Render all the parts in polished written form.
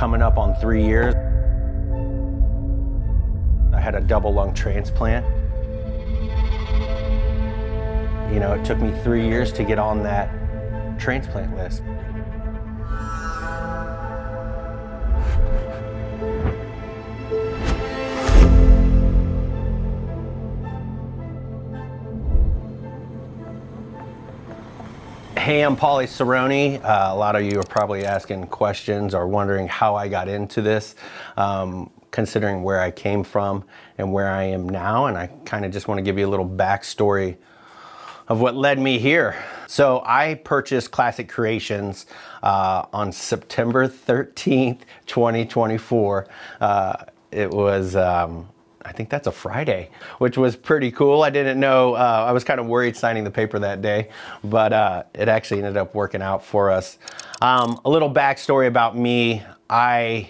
coming up on 3 years. I had a double lung transplant. You know, it took me 3 years to get on that transplant list. Hey, I'm Paulie Cerrone. A lot of you are probably asking questions or wondering how I got into this, considering where I came from and where I am now. And I kind of just want to give you a little backstory of what led me here. So I purchased Klassic Creations on September 13th, 2024. It was, I think that's a Friday, which was pretty cool. I didn't know, I was kind of worried signing the paper that day, but it actually ended up working out for us. A little backstory about me. I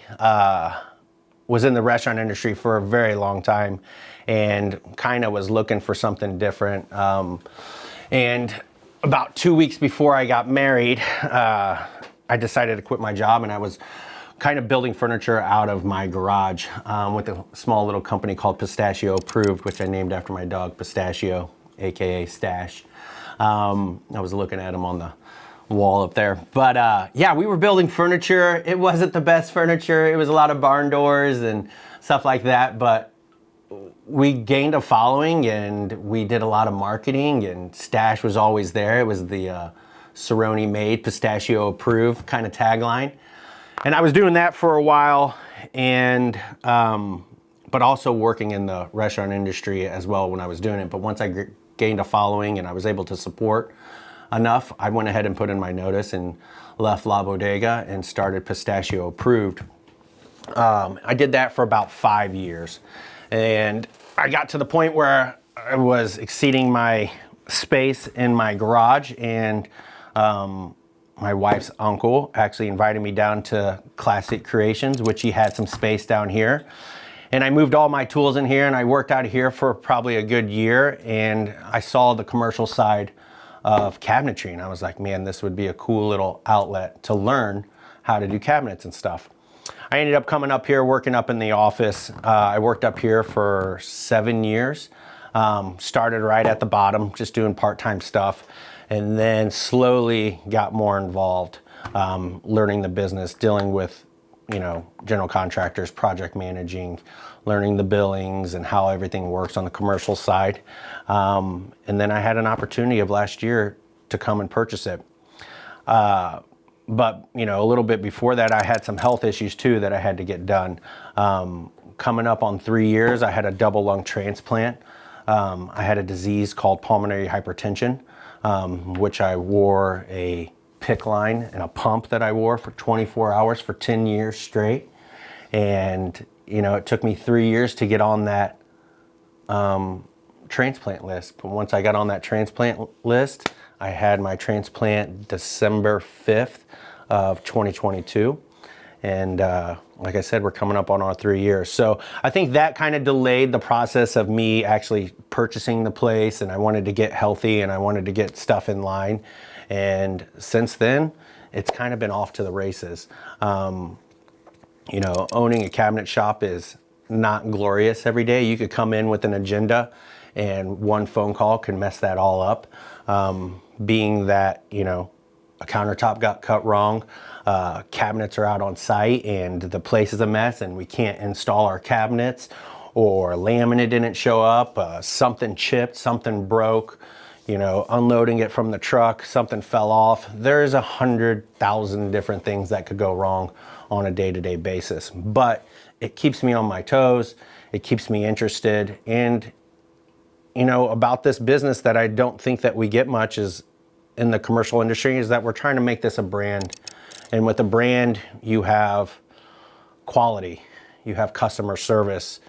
was in the restaurant industry for a very long time and kind of was looking for something different. And about 2 weeks before I got married, I decided to quit my job, and I was kind of building furniture out of my garage with a small little company called Pistachio Approved, which I named after my dog Pistachio, AKA Stash. I was looking at him on the wall up there. But yeah, we were building furniture. It wasn't the best furniture. It was a lot of barn doors and stuff like that, but we gained a following and we did a lot of marketing, and Stash was always there. It was the Cerrone made, Pistachio Approved kind of tagline. And I was doing that for a while, and but also working in the restaurant industry as well when I was doing it. But once I gained a following and I was able to support enough, I went ahead and put in my notice and left La Bodega and started Pistachio Approved. I did that for about 5 years, and I got to the point where I was exceeding my space in my garage, and my wife's uncle actually invited me down to Klassic Creations, which he had some space down here. And I moved all my tools in here, and I worked out of here for probably a good year. And I saw the commercial side of cabinetry, and I was like, man, this would be a cool little outlet to learn how to do cabinets and stuff. I ended up coming up here, working up in the office. I worked up here for 7 years. Started right at the bottom, just doing part-time stuff. And then slowly got more involved, learning the business, dealing with, you know, general contractors, project managing, learning the billings and how everything works on the commercial side. And then I had an opportunity of last year to come and purchase it. But, you know, a little bit before that, I had some health issues too that I had to get done. Coming up on 3 years, I had a double lung transplant. I had a disease called pulmonary hypertension, which I wore a PICC line and a pump that I wore for 24 hours for 10 years straight. And, you know, it took me 3 years to get on that transplant list. But once I got on that transplant list, I had my transplant December 5th of 2022. And like I said, we're coming up on our 3 years. So I think that kind of delayed the process of me actually purchasing the place, and I wanted to get healthy and I wanted to get stuff in line. And since then, it's kind of been off to the races. You know, owning a cabinet shop is not glorious every day. You could come in with an agenda and one phone call can mess that all up. Being that, you know, a countertop got cut wrong, cabinets are out on site and the place is a mess and we can't install our cabinets, or laminate didn't show up, something chipped, something broke, you know, unloading it from the truck, something fell off. There's 100,000 different things that could go wrong on a day-to-day basis, but it keeps me on my toes. It keeps me interested. And, you know, about this business that I don't think that we get much is in the commercial industry is that we're trying to make this a brand. And with a brand, you have quality, you have customer service,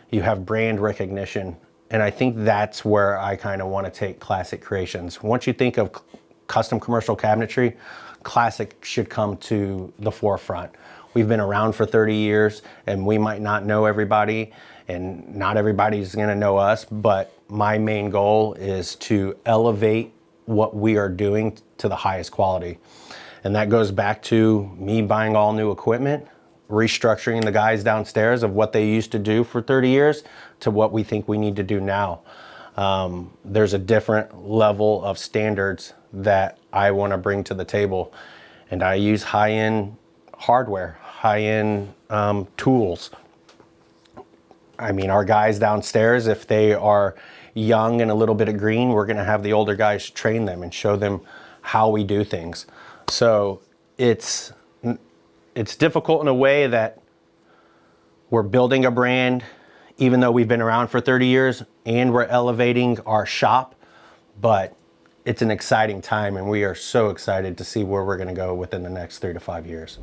you have brand recognition. And I think that's where I kind of want to take Klassic Creations. Once you think of custom commercial cabinetry, Klassic should come to the forefront. We've been around for 30 years and we might not know everybody and not everybody's going to know us, but my main goal is to elevate what we are doing to the highest quality. And that goes back to me buying all new equipment, restructuring the guys downstairs of what they used to do for 30 years to what we think we need to do now. There's a different level of standards that I want to bring to the table, and I use high-end hardware, high-end tools. I mean, our guys downstairs, if they are young and a little bit of green, we're going to have the older guys train them and show them how we do things. So it's difficult in a way that we're building a brand, even though we've been around for 30 years, and we're elevating our shop, but it's an exciting time, and we are so excited to see where we're going to go within the next 3 to 5 years.